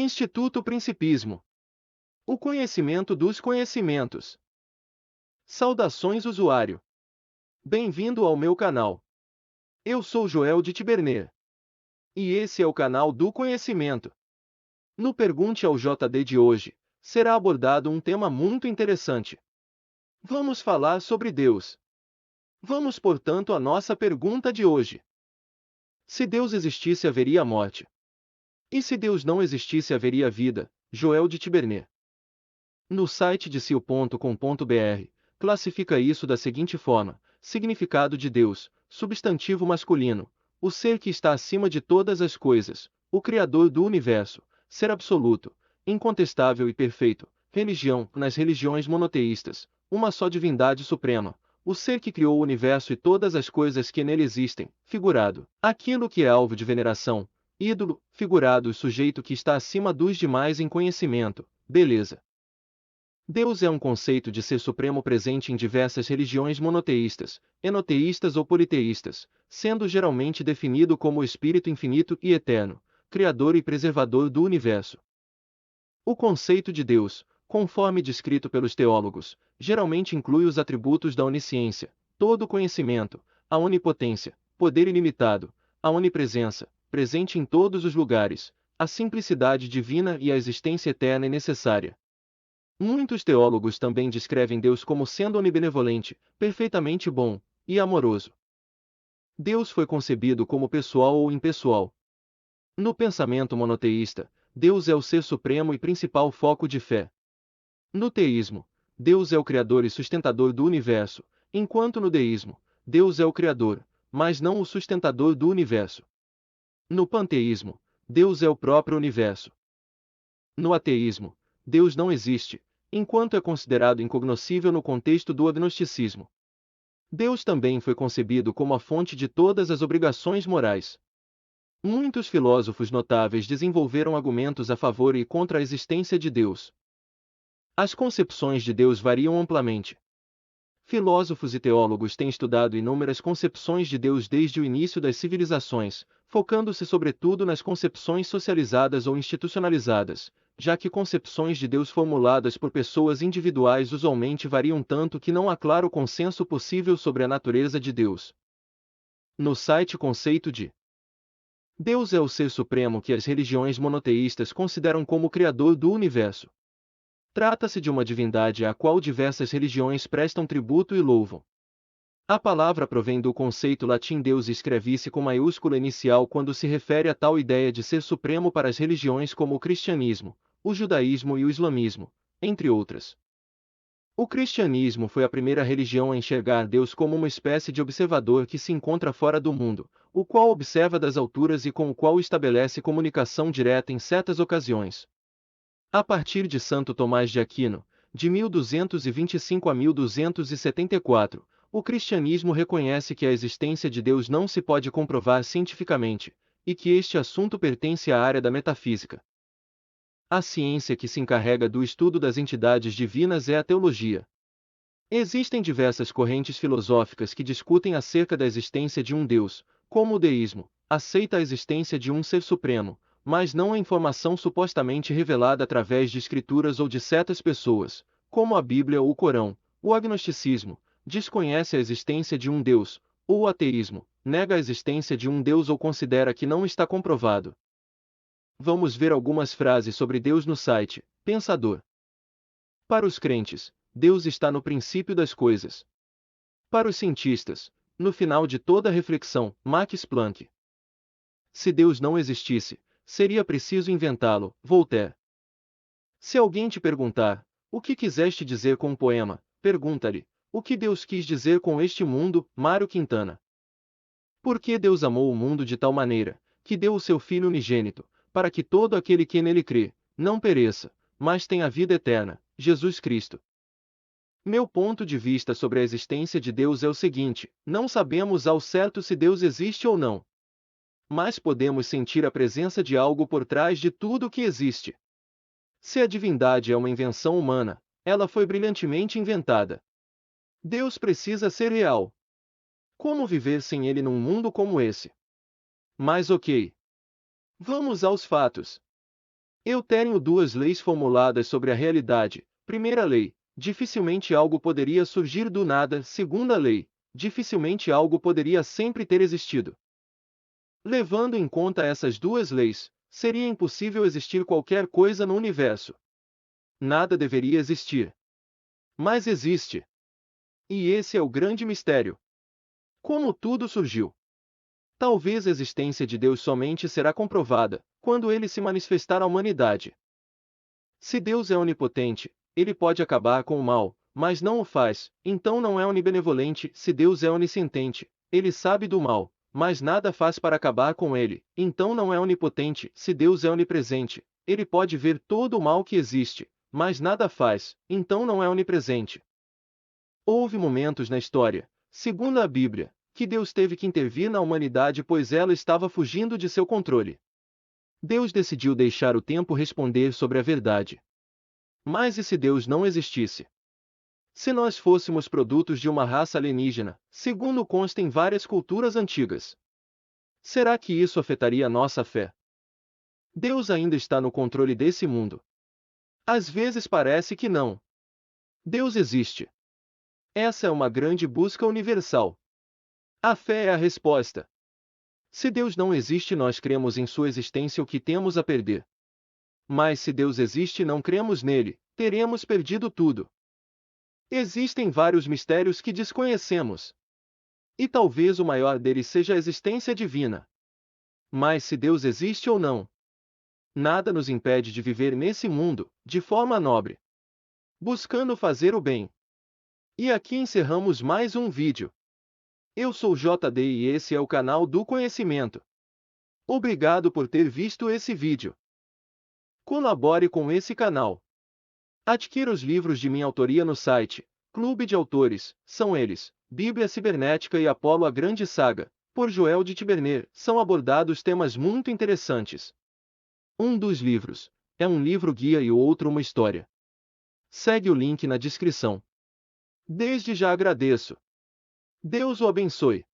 Instituto Principismo. O conhecimento dos conhecimentos. Saudações, usuário. Bem-vindo ao meu canal. Eu sou Joel de Tiberner. E esse é o canal do conhecimento. No Pergunte ao JD de hoje, será abordado um tema muito interessante. Vamos falar sobre Deus. Vamos, portanto, à nossa pergunta de hoje. Se Deus existisse, haveria morte. E se Deus não existisse, haveria vida? Joel de Tiberner. No site de cio.com.br, classifica isso da seguinte forma: significado de Deus, substantivo masculino, o ser que está acima de todas as coisas, o Criador do universo, ser absoluto, incontestável e perfeito. Religião, nas religiões monoteístas, uma só divindade suprema, o ser que criou o universo e todas as coisas que nele existem. Figurado, aquilo que é alvo de veneração. Ídolo, figurado, sujeito que está acima dos demais em conhecimento, beleza. Deus é um conceito de ser supremo presente em diversas religiões monoteístas, enoteístas ou politeístas, sendo geralmente definido como o Espírito infinito e eterno, Criador e preservador do universo. O conceito de Deus, conforme descrito pelos teólogos, geralmente inclui os atributos da onisciência, todo conhecimento, a onipotência, poder ilimitado, a onipresença, presente em todos os lugares, a simplicidade divina e a existência eterna e necessária. Muitos teólogos também descrevem Deus como sendo onibenevolente, perfeitamente bom e amoroso. Deus foi concebido como pessoal ou impessoal. No pensamento monoteísta, Deus é o ser supremo e principal foco de fé. No teísmo, Deus é o criador e sustentador do universo, enquanto no deísmo, Deus é o criador, mas não o sustentador do universo. No panteísmo, Deus é o próprio universo. No ateísmo, Deus não existe, enquanto é considerado incognoscível no contexto do agnosticismo. Deus também foi concebido como a fonte de todas as obrigações morais. Muitos filósofos notáveis desenvolveram argumentos a favor e contra a existência de Deus. As concepções de Deus variam amplamente. Filósofos e teólogos têm estudado inúmeras concepções de Deus desde o início das civilizações, focando-se sobretudo nas concepções socializadas ou institucionalizadas, já que concepções de Deus formuladas por pessoas individuais usualmente variam tanto que não há claro consenso possível sobre a natureza de Deus. No site Conceito de Deus é o ser supremo que as religiões monoteístas consideram como o criador do universo. Trata-se de uma divindade à qual diversas religiões prestam tributo e louvam. A palavra provém do conceito latim Deus e escreve-se com maiúscula inicial quando se refere a tal ideia de ser supremo para as religiões como o cristianismo, o judaísmo e o islamismo, entre outras. O cristianismo foi a primeira religião a enxergar Deus como uma espécie de observador que se encontra fora do mundo, o qual observa das alturas e com o qual estabelece comunicação direta em certas ocasiões. A partir de Santo Tomás de Aquino, de 1225 a 1274, o cristianismo reconhece que a existência de Deus não se pode comprovar cientificamente, e que este assunto pertence à área da metafísica. A ciência que se encarrega do estudo das entidades divinas é a teologia. Existem diversas correntes filosóficas que discutem acerca da existência de um Deus, como o deísmo, aceita a existência de um ser supremo, mas não a informação supostamente revelada através de escrituras ou de certas pessoas, como a Bíblia ou o Corão. O agnosticismo desconhece a existência de um Deus, ou o ateísmo nega a existência de um Deus ou considera que não está comprovado. Vamos ver algumas frases sobre Deus no site Pensador. Para os crentes, Deus está no princípio das coisas. Para os cientistas, no final de toda reflexão, Max Planck. Se Deus não existisse, seria preciso inventá-lo, Voltaire. Se alguém te perguntar, o que quiseste dizer com o poema, pergunta-lhe, o que Deus quis dizer com este mundo, Mário Quintana. Porque Deus amou o mundo de tal maneira, que deu o seu Filho unigênito, para que todo aquele que nele crê, não pereça, mas tenha a vida eterna, Jesus Cristo. Meu ponto de vista sobre a existência de Deus é o seguinte: não sabemos ao certo se Deus existe ou não. Mas podemos sentir a presença de algo por trás de tudo o que existe. Se a divindade é uma invenção humana, ela foi brilhantemente inventada. Deus precisa ser real. Como viver sem ele num mundo como esse? Mas ok. Vamos aos fatos. Eu tenho duas leis formuladas sobre a realidade. Primeira lei: dificilmente algo poderia surgir do nada. Segunda lei: dificilmente algo poderia sempre ter existido. Levando em conta essas duas leis, seria impossível existir qualquer coisa no universo. Nada deveria existir. Mas existe. E esse é o grande mistério. Como tudo surgiu? Talvez a existência de Deus somente será comprovada quando ele se manifestar à humanidade. Se Deus é onipotente, ele pode acabar com o mal, mas não o faz, então não é onibenevolente. Se Deus é onisciente, ele sabe do mal, mas nada faz para acabar com ele, então não é onipotente. Se Deus é onipresente, ele pode ver todo o mal que existe, mas nada faz, então não é onipresente. Houve momentos na história, segundo a Bíblia, que Deus teve que intervir na humanidade pois ela estava fugindo de seu controle. Deus decidiu deixar o tempo responder sobre a verdade. Mas e se Deus não existisse? Se nós fôssemos produtos de uma raça alienígena, segundo consta em várias culturas antigas, será que isso afetaria nossa fé? Deus ainda está no controle desse mundo? Às vezes parece que não. Deus existe. Essa é uma grande busca universal. A fé é a resposta. Se Deus não existe, nós cremos em sua existência, o que temos a perder. Mas se Deus existe e não cremos nele, teremos perdido tudo. Existem vários mistérios que desconhecemos. E talvez o maior deles seja a existência divina. Mas se Deus existe ou não, nada nos impede de viver nesse mundo, de forma nobre, buscando fazer o bem. E aqui encerramos mais um vídeo. Eu sou JD e esse é o canal do Conhecimento. Obrigado por ter visto esse vídeo. Colabore com esse canal. Adquira os livros de minha autoria no site Clube de Autores, são eles Bíblia Cibernética e Apolo a Grande Saga, por Joel de Tiberner. São abordados temas muito interessantes. Um dos livros é um livro-guia e o outro uma história. Segue o link na descrição. Desde já agradeço. Deus o abençoe.